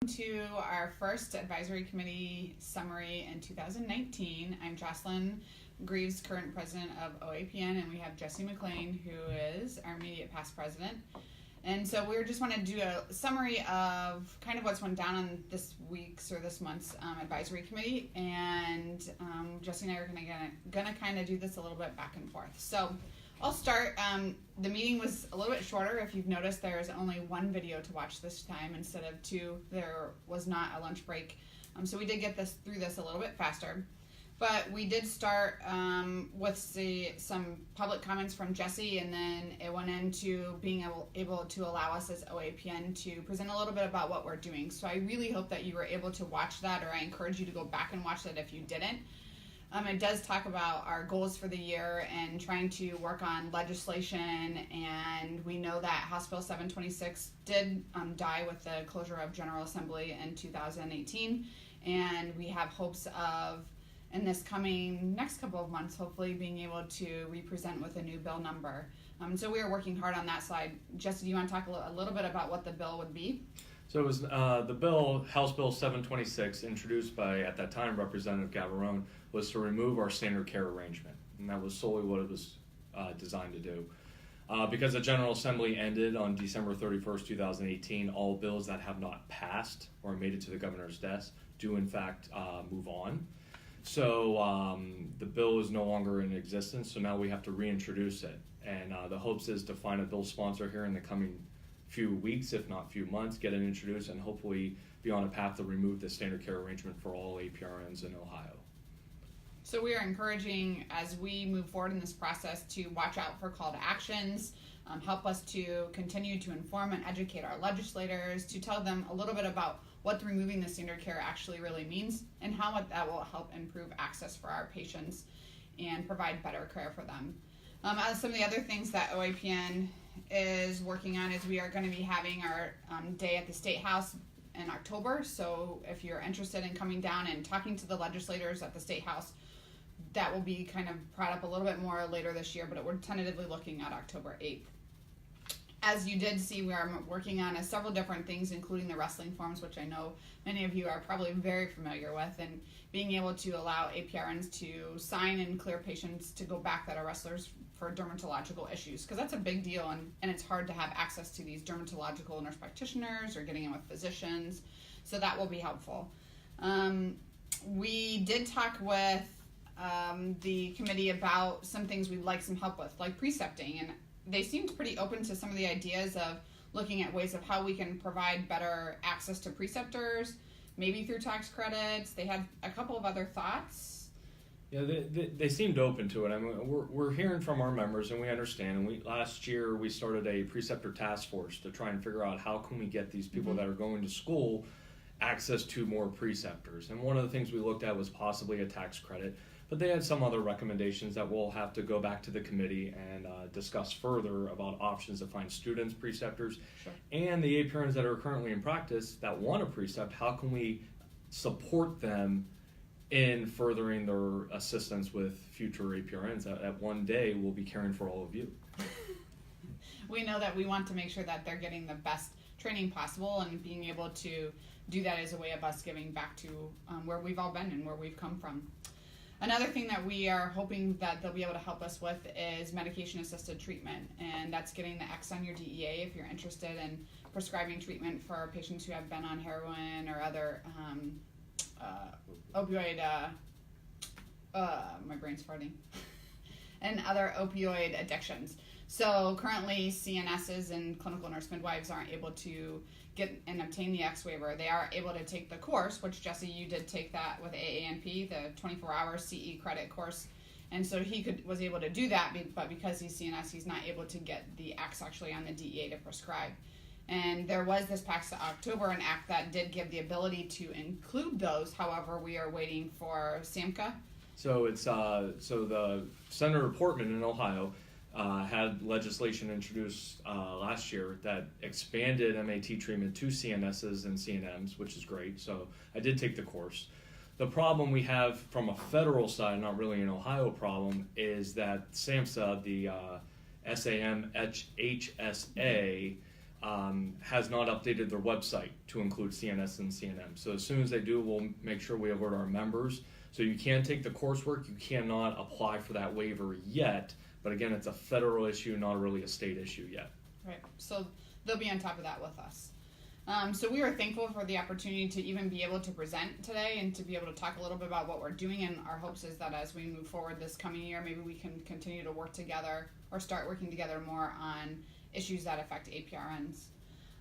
To our first advisory committee summary in 2019. I'm Joscelyn, Greaves, current president of OAAPN, and we have McClain, who is our immediate past president. And so we just want to do a summary of kind of what's went down on this week's or this month's advisory committee, and Jesse and I are gonna kind of do this a little bit back and forth. So I'll start. The meeting was a little bit shorter. If you've noticed, there's only one video to watch this time instead of two. There was not a lunch break. So we did get through this a little bit faster. But we did start with some public comments from Jesse, and then it went into being able to allow us as OAAPN to present a little bit about what we're doing. So I really hope that you were able to watch that, or I encourage you to go back and watch that if you didn't. It does talk about our goals for the year and trying to work on legislation, and we know that House Bill 726 did die with the closure of General Assembly in 2018, and we have hopes of, in this coming next couple of months, hopefully being able to represent with a new bill number. So we are working hard on that side. Jesse, do you want to talk a little bit about what the bill would be? So it was the bill, House Bill 726, introduced by, at that time, Representative Gavarone, was to remove our standard care arrangement. And that was solely what it was designed to do. Because the General Assembly ended on December 31st, 2018, all bills that have not passed or made it to the governor's desk do in fact move on. So the bill is no longer in existence, so now we have to reintroduce it. And the hopes is to find a bill sponsor here in the coming few weeks, if not few months, get it introduced, and hopefully be on a path to remove the standard care arrangement for all APRNs in Ohio. So we are encouraging, as we move forward in this process, to watch out for call to actions, help us to continue to inform and educate our legislators, to tell them a little bit about what removing the standard care actually really means and how that will help improve access for our patients and provide better care for them. Some of the other things that OAAPN is working on is we are going to be having our day at the State House in October. So if you're interested in coming down and talking to the legislators at the State House, that will be kind of brought up a little bit more later this year, but we're tentatively looking at October 8th. As you did see, we are working on several different things, including the wrestling forms, which I know many of you are probably very familiar with, and being able to allow APRNs to sign and clear patients to go back that are wrestlers for dermatological issues, because that's a big deal, and it's hard to have access to these dermatological nurse practitioners or getting in with physicians, so that will be helpful. We did talk with the committee about some things we'd like some help with, like precepting, and they seemed pretty open to some of the ideas of looking at ways of how we can provide better access to preceptors, maybe through tax credits. They had a couple of other thoughts. Yeah, they seemed open to it. I mean, we're hearing from our members, and we understand. And last year we started a preceptor task force to try and figure out how can we get these people that are going to school access to more preceptors. And one of the things we looked at was possibly a tax credit. But they had some other recommendations that we'll have to go back to the committee and discuss further about options to find students, preceptors, and the APRNs that are currently in practice that want a precept. How can we support them in furthering their assistance with future APRNs that one day will be caring for all of you? We know that we want to make sure that they're getting the best training possible, and being able to do that is a way of us giving back to where we've all been and where we've come from. Another thing that we are hoping that they'll be able to help us with is medication-assisted treatment, and that's getting the X on your DEA if you're interested in prescribing treatment for patients who have been on heroin or other opioid, my brain's farting, and other opioid addictions. So currently CNSs and clinical nurse midwives aren't able to get and obtain the X waiver. They are able to take the course, which Jesse, you did take that with AANP, the 24-hour CE credit course. And so he was able to do that, but because he's CNS, he's not able to get the X actually on the DEA to prescribe. And there was this past October an act that did give the ability to include those. However, we are waiting for SAMHSA. So it's so the Senator Portman in Ohio had legislation introduced last year that expanded MAT treatment to CNSs and CNMs, which is great. So I did take the course. The problem we have from a federal side, not really an Ohio problem, is that SAMHSA, the SAMHSA, has not updated their website to include CNS and CNM. So as soon as they do, we'll make sure we alert our members. So you can take the coursework, you cannot apply for that waiver yet, but again, it's a federal issue, not really a state issue yet. Right, so they'll be on top of that with us. So we are thankful for the opportunity to even be able to present today and to be able to talk a little bit about what we're doing, and our hopes is that as we move forward this coming year, maybe we can continue to work together or start working together more on issues that affect APRNs.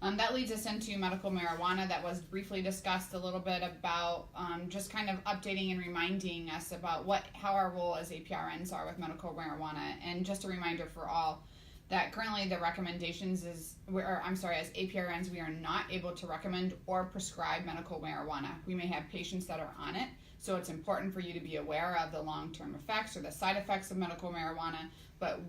That leads us into medical marijuana that was briefly discussed a little bit about just kind of updating and reminding us about how our role as APRNs are with medical marijuana. And just a reminder for all that currently the recommendations as APRNs, we are not able to recommend or prescribe medical marijuana. We may have patients that are on it, so it's important for you to be aware of the long-term effects or the side effects of medical marijuana, but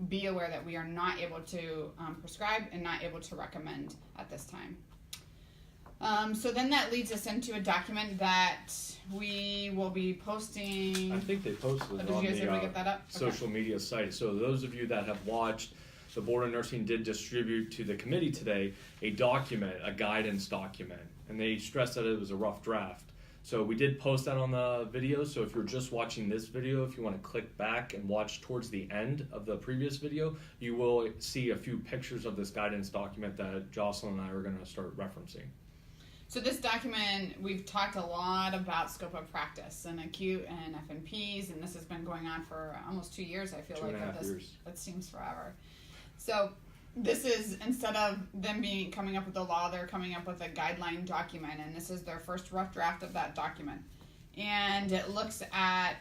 be aware that we are not able to prescribe and not able to recommend at this time. So then that leads us into a document that we will be posting. I think they posted it Did on you guys able to the get that up? social media site. So those of you that have watched, the Board of Nursing did distribute to the committee today a document, a guidance document, and they stressed that it was a rough draft. So we did post that on the video, so if you're just watching this video, if you want to click back and watch towards the end of the previous video, you will see a few pictures of this guidance document that Joscelyn and I are going to start referencing. So this document, we've talked a lot about scope of practice and acute and FNPs, and this has been going on for almost 2 years, I feel like. 2.5 years. That seems forever. So this is, instead of them coming up with a law, they're coming up with a guideline document, and this is their first rough draft of that document. And it looks at,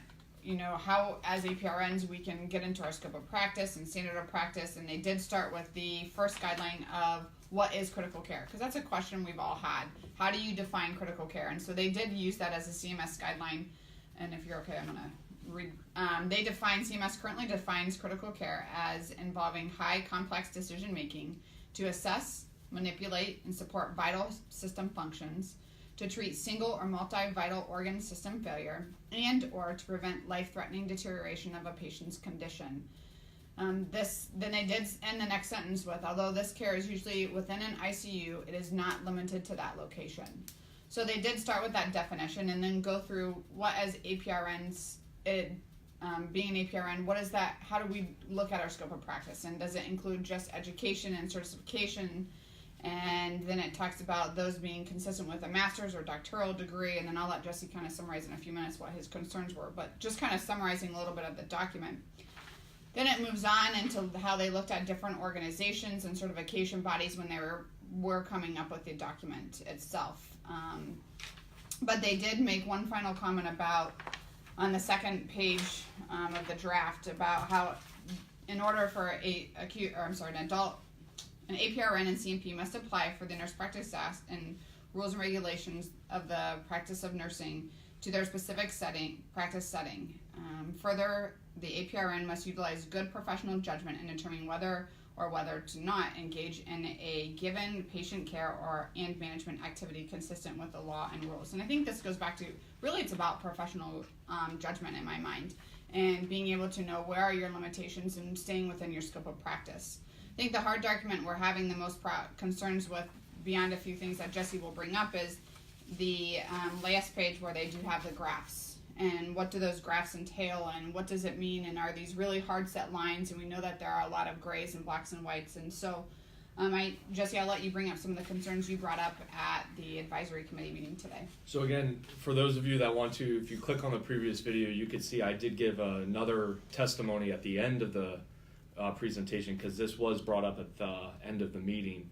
how as APRNs we can get into our scope of practice and standard of practice, and they did start with the first guideline of what is critical care, because that's a question we've all had. How do you define critical care? And so they did use that as a CMS guideline, and if you're okay, I'm going to read. CMS currently defines critical care as involving high complex decision making to assess, manipulate, and support vital system functions, to treat single or multi-vital organ system failure, and or to prevent life-threatening deterioration of a patient's condition. Then they did end the next sentence with, although this care is usually within an ICU, it is not limited to that location. So they did start with that definition and then go through what as APRNs, being an APRN, what is that, how do we look at our scope of practice, and does it include just education and certification? And then it talks about those being consistent with a master's or doctoral degree, and then I'll let Jesse kind of summarize in a few minutes what his concerns were, but just kind of summarizing a little bit of the document. Then it moves on into how they looked at different organizations and certification bodies when they were coming up with the document itself. But they did make one final comment about, on the second page of the draft, about how in order for an APRN and CMP must apply for the Nurse Practice Act and rules and regulations of the practice of nursing to their specific practice setting. Further, the APRN must utilize good professional judgment in determining whether to not engage in a given patient care and management activity consistent with the law and rules. And I think this goes back to, really it's about professional judgment in my mind, and being able to know where are your limitations and staying within your scope of practice. I think the hard document we're having the most concerns with, beyond a few things that Jesse will bring up, is the last page where they do have the graphs. And what do those graphs entail, and what does it mean, and are these really hard set lines? And we know that there are a lot of grays and blacks and whites. And so, Jesse, I'll let you bring up some of the concerns you brought up at the advisory committee meeting today. So again, for those of you that want to, if you click on the previous video, you could see I did give another testimony at the end of the presentation, because this was brought up at the end of the meeting.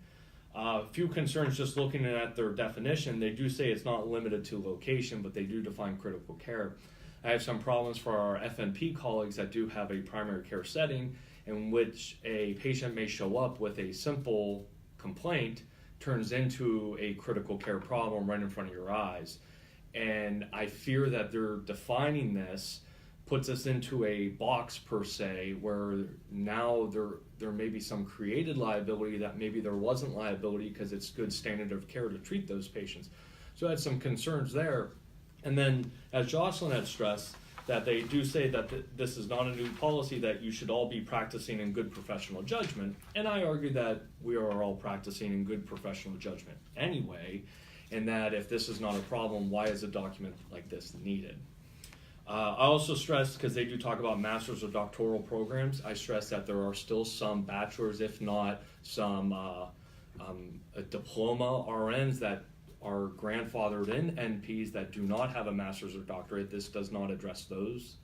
A few concerns just looking at their definition. They do say it's not limited to location, but they do define critical care. I have some problems for our FNP colleagues that do have a primary care setting in which a patient may show up with a simple complaint, turns into a critical care problem right in front of your eyes. And I fear that they're defining this puts us into a box per se, where now there may be some created liability that maybe there wasn't liability because it's good standard of care to treat those patients. So I had some concerns there. And then, as Joscelyn had stressed, that they do say that this is not a new policy, that you should all be practicing in good professional judgment. And I argue that we are all practicing in good professional judgment anyway, and that if this is not a problem, why is a document like this needed? I also stress, because they do talk about master's or doctoral programs, I stress that there are still some bachelor's, if not some diploma RNs that are grandfathered in NPs that do not have a master's or doctorate. This does not address those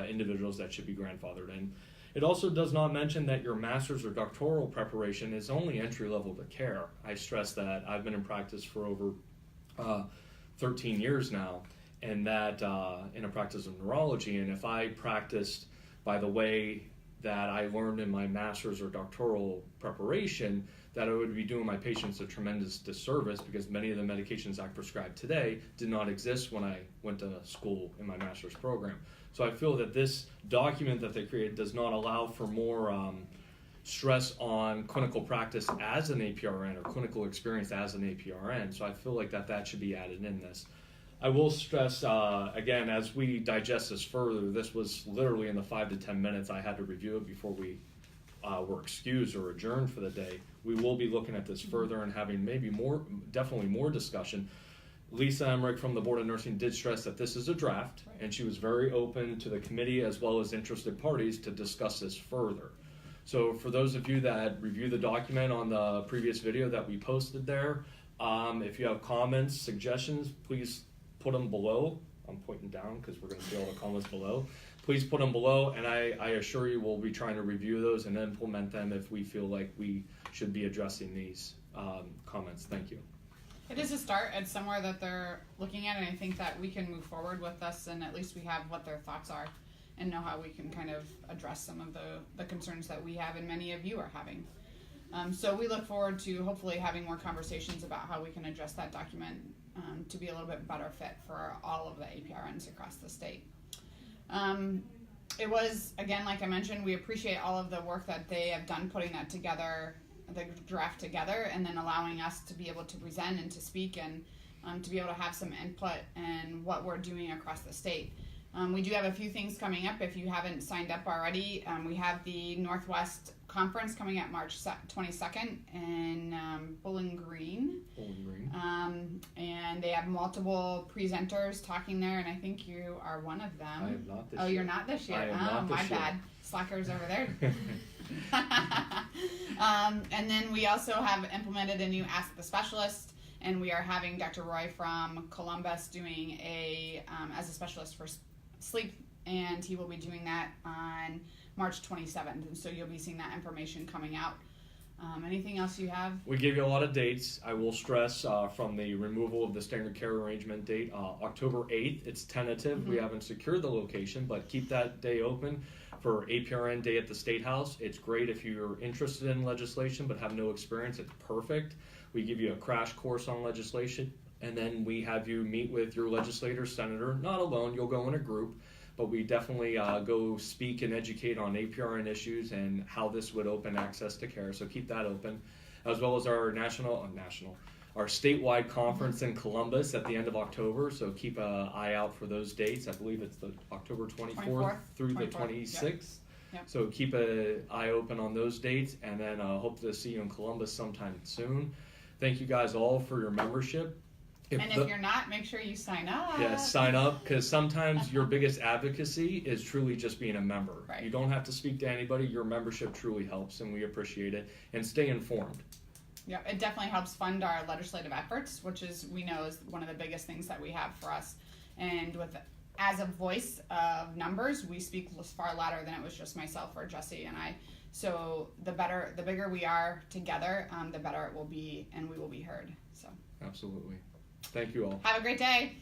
individuals that should be grandfathered in. It also does not mention that your master's or doctoral preparation is only entry level to care. I stress that I've been in practice for over 13 years now, and that in a practice of neurology, and if I practiced by the way that I learned in my master's or doctoral preparation, that I would be doing my patients a tremendous disservice, because many of the medications I prescribe today did not exist when I went to school in my master's program. So I feel that this document that they created does not allow for more stress on clinical practice as an APRN or clinical experience as an APRN. So I feel like that should be added in this. I will stress, again, as we digest this further, this was literally in the 5 to 10 minutes I had to review it before we were excused or adjourned for the day. We will be looking at this further and having definitely more discussion. Lisa Emmerich from the Board of Nursing did stress that this is a draft, and she was very open to the committee as well as interested parties to discuss this further. So for those of you that review the document on the previous video that we posted there, if you have comments, suggestions, please put them below. I'm pointing down because we're going to see all the comments below. Please put them below, and I assure you we'll be trying to review those and implement them if we feel like we should be addressing these comments. Thank you. It is a start. It's somewhere that they're looking at, and I think that we can move forward with this, and at least we have what their thoughts are and know how we can kind of address some of the concerns that we have and many of you are having. So we look forward to hopefully having more conversations about how we can address that document to be a little bit better fit for all of the APRNs across the state. It was, again, like I mentioned, we appreciate all of the work that they have done putting that together, the draft together, and then allowing us to be able to present and to speak and to be able to have some input in what we're doing across the state. We do have a few things coming up. If you haven't signed up already, we have the Northwest Conference coming up March 22nd in Bowling Green. And they have multiple presenters talking there, and I think you are one of them. I am not this year. year. You're not this year? I am not this my year. bad. Slackers over there. And then we also have implemented a new Ask the Specialist, and we are having Dr. Roy from Columbus doing as a specialist for sleep, and he will be doing that on March 27th, and so you'll be seeing that information coming out. Anything else you have? We gave you a lot of dates. I will stress from the removal of the standard care arrangement date, October 8th, it's tentative. Mm-hmm. We haven't secured the location, but keep that day open for APRN Day at the State House. It's great if you're interested in legislation but have no experience. It's perfect. We give you a crash course on legislation, and then we have you meet with your legislator, senator, not alone, you'll go in a group, but we definitely go speak and educate on APRN issues and how this would open access to care, so keep that open, as well as our our statewide conference in Columbus at the end of October, so keep an eye out for those dates. I believe it's the October 24th through the 26th. Yep. So keep an eye open on those dates, and then hope to see you in Columbus sometime soon. Thank you guys all for your membership. If you're not, make sure you sign up. Yeah, sign up, because sometimes your biggest advocacy is truly just being a member. Right. You don't have to speak to anybody. Your membership truly helps, and we appreciate it. And stay informed. Yeah, it definitely helps fund our legislative efforts, which we know is one of the biggest things that we have for us. And as a voice of numbers, we speak far louder than it was just myself or Jesse and I. So the bigger we are together, the better it will be, and we will be heard. So absolutely. Thank you all. Have a great day.